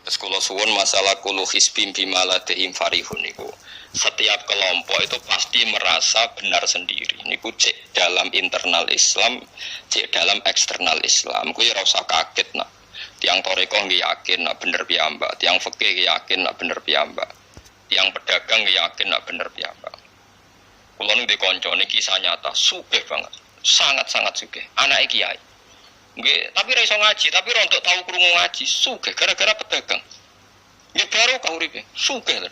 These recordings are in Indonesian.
Terus kula suwun masalah kulu hisbim bima ladaihim farihun niku. Setiap kelompok itu pasti merasa benar sendiri. Niku cek dalam internal Islam, cek dalam eksternal Islam. Kuwi ora usah kaget nak. Tiang toreko nggih yakin nak bener piyambak, tiang fikih yakin nak bener piyambak. Tiang pedagang yakin nak bener piyambak. Kula niku dikonco niki kisah nyata, sugih banget. Sangat-sangat sugih. Anake kiai. Nggih, tapi ra iso ngaji, tapi rontok tahu krungu ngaji, sugih gara-gara pedagang. Ya baru kau uripe, sugih lho.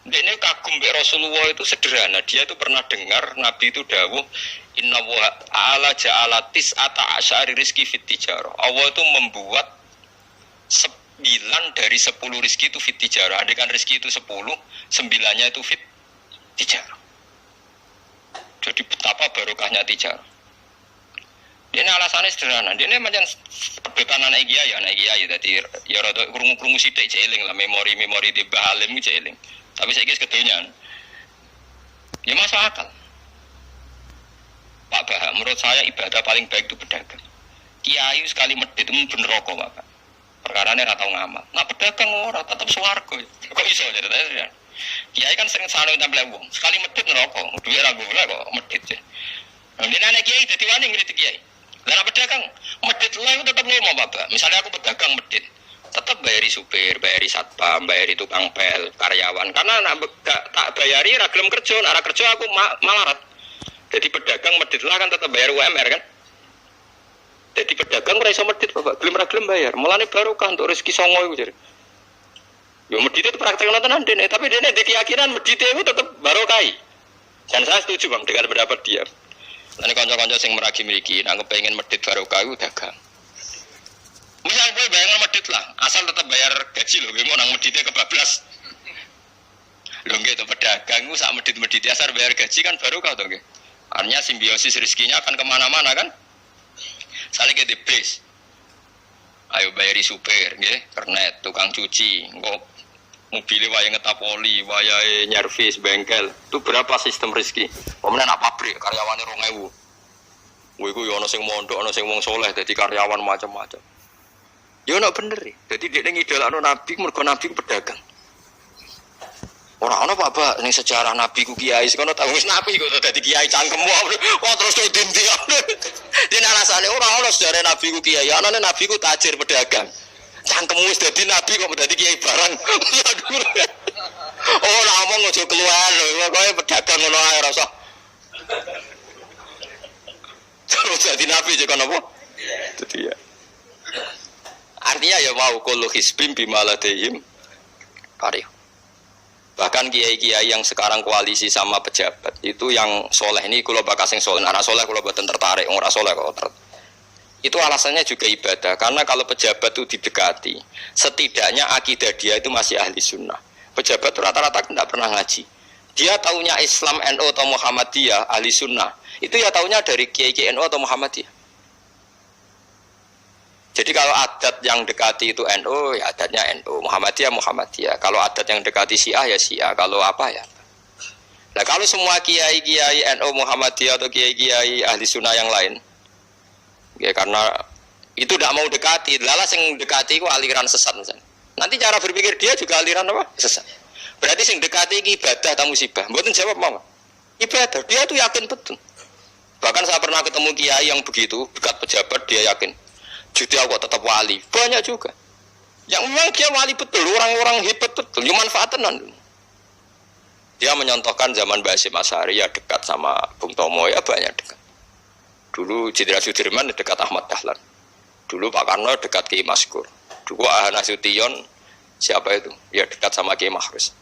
Dene kagum mbek Rasulullah itu sederhana, dia itu pernah dengar Nabi itu dawuh inna wa ta'ala ja'ala tis'ata asyari rizki fit tijarah. Allah itu membuat 9 dari 10 rizki itu fit tijarah. Andaikan rizki itu 10, 9-nya itu fit tijarah. Jadi betapa barokahnya tijarah. Ini alasannya sederhana. Ini macam perbetaan anak kiai. Jadi ya rada krungu-krungu sithik jeeling lah memori di Bahalim jeeling. Tapi saya kira kedonyan. Ya masuk akal. Pak Bah, menurut saya ibadah paling baik itu pedagang. Kiai sekali medit itu bener rokok, Pak. Perkarane ora tau ngamal. Nah pedagang ora tetep swarga. Kok iso ceritanya? Kiai kan sering saling tampil wong. Sekali medit ngerokok, duwe ra golek kok medit. Nek anak kiai dadi wani ngritik kiai. Lah pedagang medit lha tetep lomo, Pak. Misalnya aku pedagang medit, tetap bayari supir, bayari satpam, bayari tukang pel, karyawan. Karena tak bayari ra gelem kerja, nek kerja aku malarat. Jadi pedagang medit lah kan tetap bayar UMR kan. Jadi pedagang ora iso medit, Bapak. Gelem ra gelem bayar. Mulane barokah untuk rezeki songo iku jare. Yo medit itu praktek tenan dene, tapi dene ndek keyakinan medit itu tetap barokah. Dan saya setuju, Bang, dengan pendapat dia. Lan kanca-kanca sing meragi mriki nek kepengin medit barokah iku dagang. Misal kowe bayar medit lah, asal tetap bayar gaji lho, nggih nang medite kebablas. Lho nggih to pedagang ku sak medit-medit asal bayar gaji kan barokah to nggih. Artinya simbiosis rezekinya akan kemana-mana kan? Saling ke the base. Ayo bayari supir, nggih, kernet, tukang cuci, engko mobilnya waya ngetapoli, waya nyervis, bengkel. Itu berapa sistem rezeki? Pemenang nak pabrik karyawannya 2000. Kowe iku yo ana sing mondok, ana sing wong soleh dadi karyawan macam-macam. Ya ono bener e. Dadi dhek ning idolakno nabi mergo nabi ku pedagang. Ora ana apa-apa ning sejarah nabi ku kiai sekono tau wis nabi kok dadi kiai cangkemmu. Wah terus dindi. Dene alasane ora ana sejarah nabi ku kiai, anane nabi ku tajir pedagang. Cangkemmu wis dadi nabi kok dadi kiai barang. Oh ora omong aja keluar lho, pokoke pedagang ngono ae ora usah. Terus dadi nabi jek kono apa? Dadi ya. Artinya ya mau kullu hisbim bimaladihim karih. Bahkan kiai-kiai yang sekarang koalisi sama pejabat itu yang soleh ini kula bakas sing soleh, anak soleh kula boten tertarik, ora soleh kok. Itu alasannya juga ibadah, karena kalau pejabat itu didekati, setidaknya akidah dia itu masih ahli sunnah. Pejabat rata-rata tidak pernah ngaji. Dia taunya Islam NU atau Muhammadiyah ahli sunnah. Itu ya taunya dari kiai-kiai NU atau Muhammadiyah. Jadi kalau adat yang dekati itu NU, ya adatnya NU, Muhammadiyah. Kalau adat yang dekati Syiah ya Syiah, kalau apa ya. Nah kalau semua kiai-kiai NU, Muhammadiyah atau kiai-kiai ahli sunnah yang lain, ya karena itu tidak mau dekati, lala sing dekati itu aliran sesat misalnya. Nanti cara berpikir dia juga aliran apa? Sesat. Berarti sing dekati ini ibadah atau musibah? Mboten jawab mau. Ibadah, dia tuh yakin betul. Bahkan saya pernah ketemu kiai yang begitu, dekat pejabat dia yakin. Jadi aku tetap wali, banyak juga. Yang memang dia wali betul, orang-orang hebat betul, yang manfaatan. Dia menyontohkan zaman Mbah Hasyim Asy'ari ya dekat sama Bung Tomo ya banyak dekat. Dulu Jenderal Sudirman dekat Ahmad Dahlan. Dulu Pak Karno dekat Kiai Maskur. Dulu Ahana Sution siapa itu? Ya dekat sama Kiai Mahrus.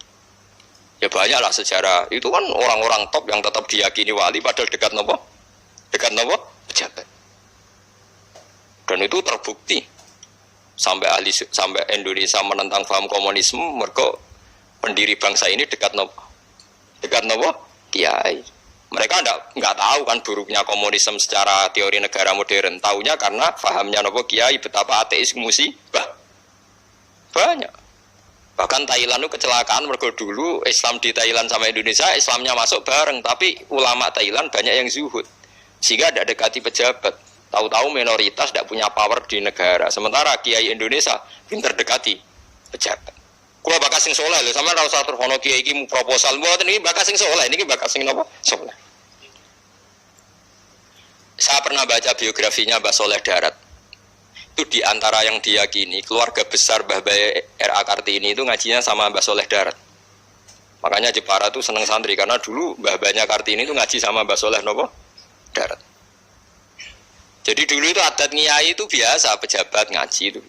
Ya banyaklah sejarah. Itu kan orang-orang top yang tetap diyakini wali padahal dekat nopo? Dekat nopo? Pejabat. Dan itu terbukti sampai Indonesia menentang paham komunisme mergo pendiri bangsa ini dekat nopo kiai. Mereka enggak tahu kan buruknya komunisme secara teori negara modern, taunya karena pahamnya nopo kiai betapa ateis musibah banyak. Bahkan Thailand itu kecelakaan mergo dulu Islam di Thailand sama Indonesia Islamnya masuk bareng, tapi ulama Thailand banyak yang zuhud sehingga tidak dekati pejabat. Tahu-tahu minoritas tidak punya power di negara. Sementara kiai Indonesia pinter dekati pejabat. Kula bakas sing saleh lho, sampeyan ora usah terus kiai iki mu proposal mboten iki bakas sing saleh, niki bakas sing napa? Saleh. Saya pernah baca biografinya Mbah Soleh Darat. Itu di antara yang diyakini keluarga besar Mbah Bae R.A. Kartini itu ngajinya sama Mbah Soleh Darat. Makanya Jepara itu seneng santri karena dulu Mbah Bae Kartini itu ngaji sama Mbah Soleh napa? Darat. Jadi dulu itu adat ngiyai itu biasa pejabat ngaji itu.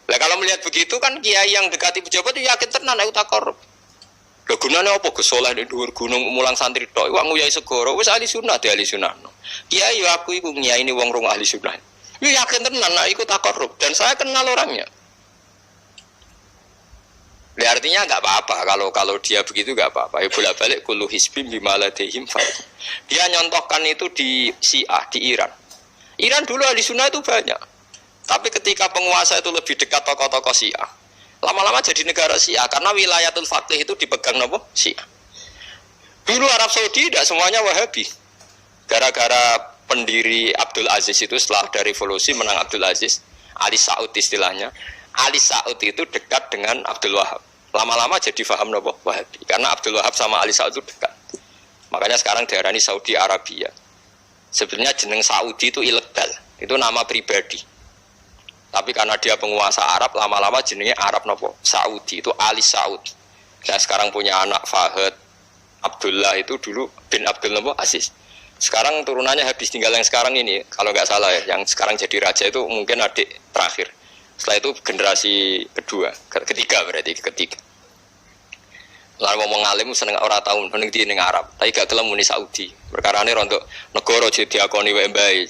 Lah kalau melihat begitu kan kiai yang dekati pejabat itu yakin tenan aku tak korup. Lho gunane apa Gus Soleh ning dhuwur gunung mulang santri tok iku nguyai segoro wis ahli sunah de ahli sunah. Kiai yo aku iku ngiyaini wong rong ahli sunah. Yo yakin tenan nek iku tak korup dan saya kenal orangnya. Nah, artinya enggak apa-apa kalau dia begitu enggak apa-apa. Ya bolak-balik kullu hisbim bimaladehim fa. Dia nyontohkan itu di Syiah di Iran. Iran dulu ahli sunnah itu banyak. Tapi ketika penguasa itu lebih dekat tokoh-tokoh Syiah, lama-lama jadi negara Syiah karena wilayatul faqih itu dipegang nopo Syiah. Dulu Arab Saudi tidak semuanya Wahabi. Gara-gara pendiri Abdul Aziz itu setelah ada revolusi menang Abdul Aziz, Ali Saud istilahnya. Ali Saud itu dekat dengan Abdul Wahab. Lama-lama jadi faham nopo Wahabi karena Abdul Wahab sama Ali Saud itu dekat. Makanya sekarang diarani Saudi Arabia. Sebenarnya jeneng Saudi itu ilegal, itu nama pribadi. Tapi karena dia penguasa Arab, lama-lama jenenge Arab nopo Saudi itu Ali Saud. Nah sekarang punya anak Fahad Abdullah itu dulu bin Abdul nopo Aziz. Sekarang turunannya habis tinggal yang sekarang ini, kalau nggak salah ya, yang sekarang jadi raja itu mungkin adik terakhir. Setelah itu generasi ketiga berarti ketiga. Lalu ngomong alim seneng ora tahu ning di ning Arab, tapi gak gelem muni Saudi. Perkarane rontok negara jadi diakoni wae mbae.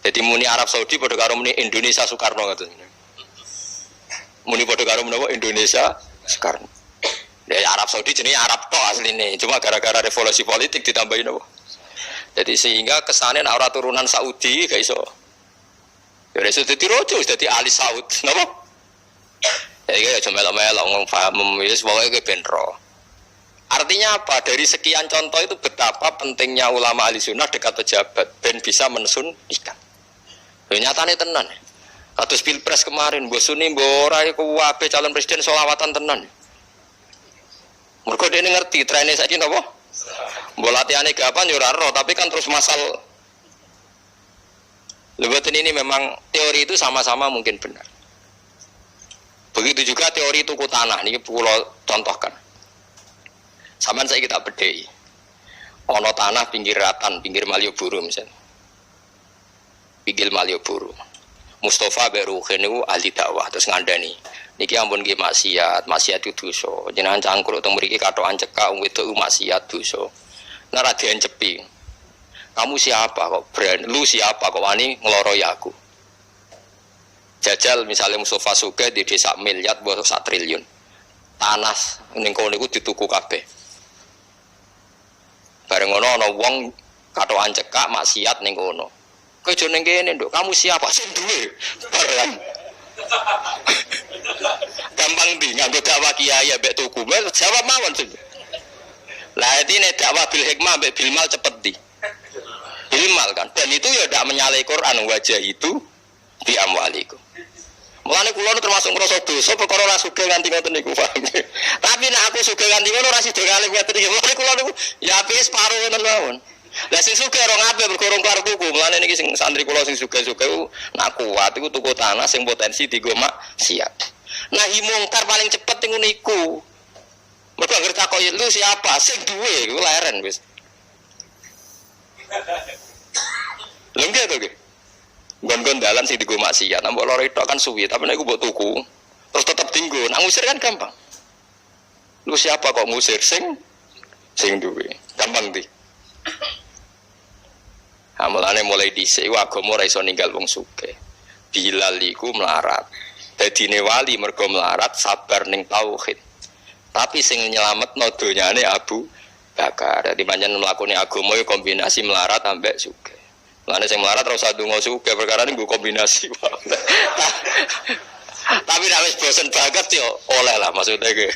Jadi muni Arab Saudi padha karo muni Indonesia Soekarno ngoten. Muni padha karo menapa Indonesia Soekarno. Ya Arab Saudi jenenge Arab tok asline, cuma gara-gara revolusi politik ditambahin apa. Jadi sehingga kesane nek ora turunan Saudi gak iso. Ya iso dadi rojo, dadi Ali Saud, napa? Ya iki aja melok-melok ngomong paham wis pokoke ben ro. Artinya apa? Dari sekian contoh itu betapa pentingnya ulama ahli sunnah dekat pejabat ben bisa mensunnikan. Ya nyatane tenan. Kados Pilpres kemarin, mbok suni mbok ora iku wae calon presiden selawatan tenan. Mergo dene ngerti trene saiki napa? Mbok latihane gapan yo ora ero, tapi kan terus masal. Lebatin ini memang teori itu sama-sama mungkin benar. Begitu juga teori tuku tanah niki kula contohkan. Sampeyan saiki tak bedheki. Ana tanah pinggir Ratan, pinggir Malioboro misalnya. Pinggir Malioboro. Mustafa Beruhin niku ahli dakwah terus ngandani. Niki ampun nggih maksiat itu dosa. Jenengan cangkruk teng mriki kathokan cekak wong wedok maksiat dosa. Nek ra diencepi. Kamu siapa kok brand? Lu siapa kok wani ngloroi aku? Jajal misalnya Mustafa Sugih di desa miliar buat 1 triliun. Tanah ning kono niku dituku kabeh. Bareng ngono ana wong kathokan cekak maksiat ning kono. Kowe aja ning kene, Nduk. Kamu siapa sing duwe? Bareng. Gampang di nganggo dakwah kiai mbek tuku. Jawab mawon sih. Lah ini dakwah bil hikmah mbek bil mal cepet di. Bil mal kan. Dan itu ya ndak menyalahi Quran wajah itu bi amwalikum. Mulane kula termasuk ngrasa dosa perkara ora sugih nganti ngoten niku paham. Tapi nek aku sugih nganti ngono ora sida kalih ngoten iki. Mulane kula niku ya wis separo ngoten mawon. Lah sing sugih ora ngape berkorong karo tuku. Mulane niki sing santri kula sing sugih-sugih nak kuat iku tuku tanah sing potensi dienggo maksiat. Nahi mungkar paling cepet niku niku. Mergo anggere takoki lu siapa sing duwe iku leren wis. Lha nggih to nggih. Gon-gon dalan sing dienggo maksiat, mbok loro tok kan suwi, tapi nek iku mbok tuku terus tetep dienggo. Nak ngusir kan gampang. Lu siapa kok ngusir sing duwe. Gampang di. Mulane mulai dhisik agama ora iso ninggal wong sugih. Bilal iku melarat. Dadine wali mergo melarat sabar ning tauhid. Tapi sing nyelametno donyane Abu Bakar. Dadi pancen mlakune agama yo kombinasi melarat ambek sugih. Mulane sing melarat ora usah ndonga sugih perkara niku kombinasi. Tapi nek wis bosen banget yo oleh lah maksudnya iki.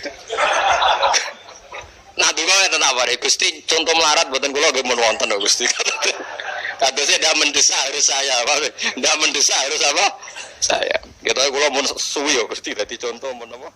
Nah, donga enten apa Gusti contoh melarat mboten kula nggih mun wonten Gusti. Kadosnya tidak mendesak harus saya, apa? Tidak mendesak harus apa? Saya. Kita kalau mau suwi ya, pasti tadi contoh mau apa?